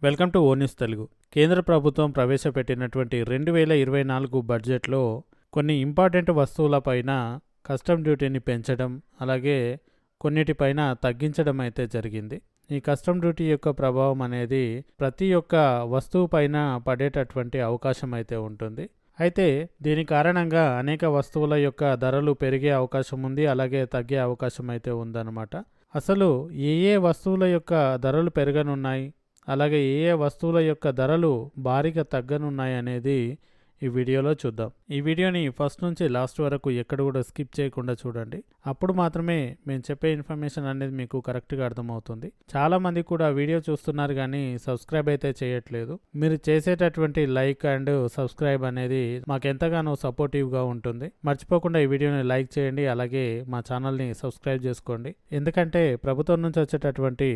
Welcome to O news Telugu. కేంద్ర ప్రభుత్వం ప్రవేశపెట్టినటువంటి 2024 బడ్జెట్లో కొన్ని ఇంపార్టెంట్ వస్తువులపైన కస్టమ్ డ్యూటీని పెంచడం, అలాగే కొన్నిటిపైన తగ్గించడం అయితే జరిగింది. ఈ కస్టమ్ డ్యూటీ యొక్క ప్రభావం అనేది ప్రతి ఒక్క వస్తువు పైన పడేటటువంటి అవకాశం అయితే ఉంటుంది. అయితే దీని కారణంగా అనేక వస్తువుల యొక్క ధరలు పెరిగే అవకాశం ఉంది, అలాగే తగ్గే అవకాశం అయితే ఉందన్నమాట. అసలు ఏ వస్తువుల యొక్క ధరలు పెరగనున్నాయి, అలాగే ఏ వస్తువుల యొక్క ధరలు భారీగా తగ్గనున్నాయి అనేది ఈ వీడియోలో చూద్దాం. ఈ వీడియోని ఫస్ట్ నుంచి లాస్ట్ వరకు ఎక్కడ కూడా స్కిప్ చేయకుండా చూడండి. అప్పుడు మాత్రమే మేము చెప్పే ఇన్ఫర్మేషన్ అనేది మీకు కరెక్ట్గా అర్థమవుతుంది. చాలా మంది కూడా వీడియో చూస్తున్నారు కానీ సబ్స్క్రైబ్ అయితే చేయట్లేదు. మీరు చేసేటటువంటి లైక్ అండ్ సబ్స్క్రైబ్ అనేది మాకు ఎంతగానో సపోర్టివ్గా ఉంటుంది. మర్చిపోకుండా ఈ వీడియోని లైక్ చేయండి, అలాగే మా ఛానల్ని సబ్స్క్రైబ్ చేసుకోండి. ఎందుకంటే ప్రభుత్వం నుంచి వచ్చేటటువంటి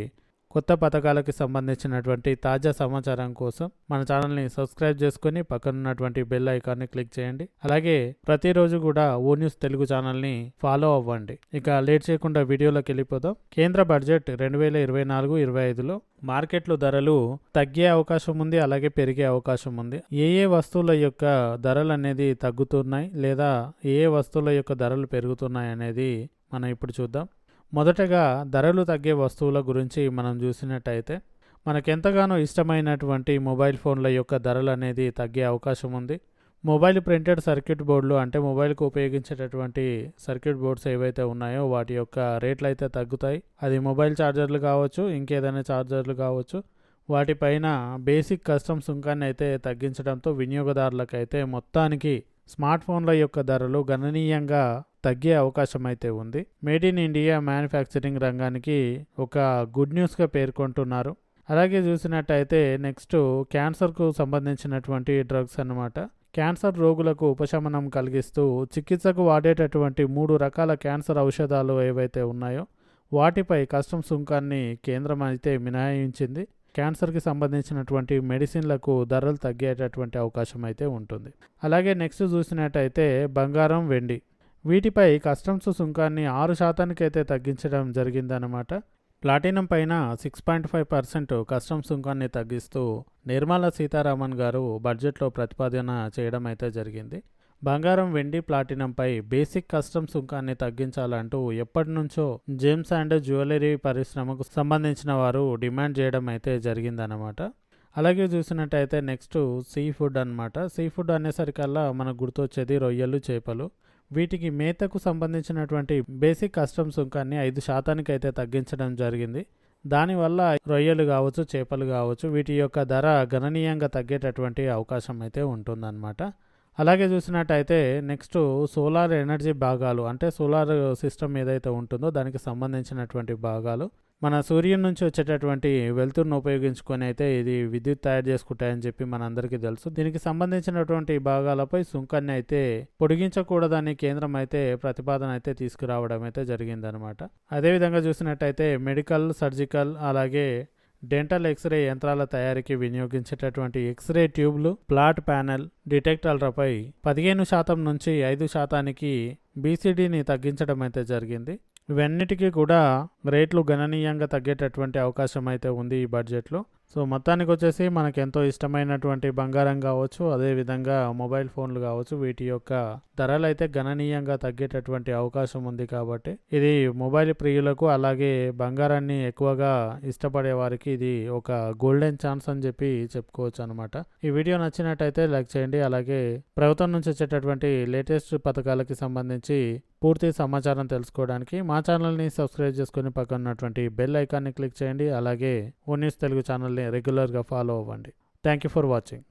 కొత్త పథకాలకు సంబంధించినటువంటి తాజా సమాచారం కోసం మన ఛానల్ని సబ్స్క్రైబ్ చేసుకుని పక్కనున్నటువంటి బెల్ ఐకాన్ని క్లిక్ చేయండి. అలాగే ప్రతిరోజు కూడా ఓ న్యూస్ తెలుగు ఛానల్ని ఫాలో అవ్వండి. ఇక లేట్ చేయకుండా వీడియోలోకి వెళ్ళిపోదాం. కేంద్ర బడ్జెట్ 2024-25లో మార్కెట్లో ధరలు తగ్గే అవకాశం ఉంది, అలాగే పెరిగే అవకాశం ఉంది. ఏ వస్తువుల యొక్క ధరలు అనేది తగ్గుతున్నాయి లేదా ఏ వస్తువుల యొక్క ధరలు పెరుగుతున్నాయి అనేది మనం ఇప్పుడు చూద్దాం. మొదటగా ధరలు తగ్గే వస్తువుల గురించి మనం చూసినట్టయితే మనకెంతగానో ఇష్టమైనటువంటి మొబైల్ ఫోన్ల యొక్క ధరలు అనేది తగ్గే అవకాశం ఉంది. మొబైల్ ప్రింటెడ్ సర్క్యూట్ బోర్డులు అంటే మొబైల్కు ఉపయోగించేటటువంటి సర్క్యూట్ బోర్డ్స్ ఏవైతే ఉన్నాయో వాటి యొక్క రేట్లు అయితే తగ్గుతాయి. అది మొబైల్ ఛార్జర్లు కావచ్చు, ఇంకేదైనా ఛార్జర్లు కావచ్చు. వాటిపైన బేసిక్ కస్టమ్ సుంకాన్ని అయితే తగ్గించడంతో వినియోగదారులకైతే మొత్తానికి స్మార్ట్ ఫోన్ల యొక్క ధరలు గణనీయంగా తగ్గే అవకాశం అయితే ఉంది. మేడ్ ఇన్ ఇండియా మ్యానుఫ్యాక్చరింగ్ రంగానికి ఒక గుడ్ న్యూస్గా పేర్కొంటున్నారు. అలాగే చూసినట్టయితే నెక్స్ట్ క్యాన్సర్కు సంబంధించినటువంటి డ్రగ్స్ అన్నమాట. క్యాన్సర్ రోగులకు ఉపశమనం కలిగిస్తూ చికిత్సకు వాడేటటువంటి 3 రకాల క్యాన్సర్ ఔషధాలు ఏవైతే ఉన్నాయో వాటిపై కస్టమ్ సుంకాన్ని కేంద్రం అయితే మినహాయించింది. క్యాన్సర్కి సంబంధించినటువంటి మెడిసిన్లకు ధరలు తగ్గేటటువంటి అవకాశం అయితే ఉంటుంది. అలాగే నెక్స్ట్ చూసినట్టయితే బంగారం, వెండి వీటిపై కస్టమ్స్ సుంకాన్ని 6% అయితే తగ్గించడం జరిగిందనమాట. ప్లాటినం పైన 6.5% కస్టమ్స్ సుంకాన్ని తగ్గిస్తూ నిర్మలా సీతారామన్ గారు బడ్జెట్లో ప్రతిపాదన చేయడం అయితే జరిగింది. బంగారం, వెండి, ప్లాటినంపై బేసిక్ కస్టమ్ సుంకాన్ని తగ్గించాలంటూ ఎప్పటి నుంచో జెమ్స్ అండ్ జ్యువెలరీ పరిశ్రమకు సంబంధించిన వారు డిమాండ్ చేయడం అయితే జరిగిందనమాట. అలాగే చూసినట్టయితే నెక్స్ట్ సీ ఫుడ్ అనమాట. సీ ఫుడ్ అనేసరికల్లా మనకు గుర్తొచ్చేది రొయ్యలు, చేపలు. వీటికి మేతకు సంబంధించినటువంటి బేసిక్ కస్టమ్ సుంకాన్ని 5% అయితే తగ్గించడం జరిగింది. దానివల్ల రొయ్యలు కావచ్చు, చేపలు కావచ్చు, వీటి యొక్క ధర గణనీయంగా తగ్గేటటువంటి అవకాశం అయితే ఉంటుందన్నమాట. అలాగే చూసినట్టయితే నెక్స్ట్ సోలార్ ఎనర్జీ భాగాలు అంటే సోలార్ సిస్టమ్ ఏదైతే ఉంటుందో దానికి సంబంధించినటువంటి భాగాలు మన సూర్యుని నుంచి వచ్చేటటువంటి వెలుతురును ఉపయోగించుకొని అయితే ఇది విద్యుత్ తయారు చేసుకుంటాయని చెప్పి మనందరికీ తెలుసు. దీనికి సంబంధించినటువంటి భాగాలపై సుంకాన్ని అయితే పొడిగించకూడదని కేంద్రం అయితే ప్రతిపాదన అయితే తీసుకురావడం అయితే జరిగిందనమాట. అదేవిధంగా చూసినట్టయితే మెడికల్, సర్జికల్, అలాగే డెంటల్ ఎక్స్రే యంత్రాల తయారీకి వినియోగించేటటువంటి ఎక్స్రే ట్యూబ్లు, ప్లాట్ ప్యానెల్ డిటెక్టర్లపై 15% నుంచి 5%కి బీసీడీని తగ్గించడం అయితే జరిగింది. ఇవన్నిటికీ కూడా రేట్లు గణనీయంగా తగ్గేటటువంటి అవకాశం అయితే ఉంది ఈ బడ్జెట్లో. సో మొత్తానికి వచ్చేసి మనకు ఎంతో ఇష్టమైనటువంటి బంగారం కావచ్చు, అదేవిధంగా మొబైల్ ఫోన్లు కావచ్చు, వీటి యొక్క ధరలు అయితే గణనీయంగా తగ్గేటటువంటి అవకాశం ఉంది. కాబట్టి ఇది మొబైల్ ప్రియులకు, అలాగే బంగారాన్ని ఎక్కువగా ఇష్టపడే వారికి ఇది ఒక గోల్డెన్ ఛాన్స్ అని చెప్పి చెప్పుకోవచ్చు అనమాట. ఈ వీడియో నచ్చినట్టయితే లైక్ చేయండి. అలాగే ప్రభుత్వం నుంచి వచ్చేటటువంటి లేటెస్ట్ పథకాలకి సంబంధించి పూర్తి సమాచారం తెలుసుకోవడానికి మా ఛానల్ని సబ్స్క్రైబ్ చేసుకుని పక్కన ఉన్నటువంటి బెల్ ఐకాన్ని క్లిక్ చేయండి. అలాగే ఓ న్యూస్ తెలుగు ఛానల్ని రెగ్యులర్గా ఫాలో అవ్వండి. Thank you for watching.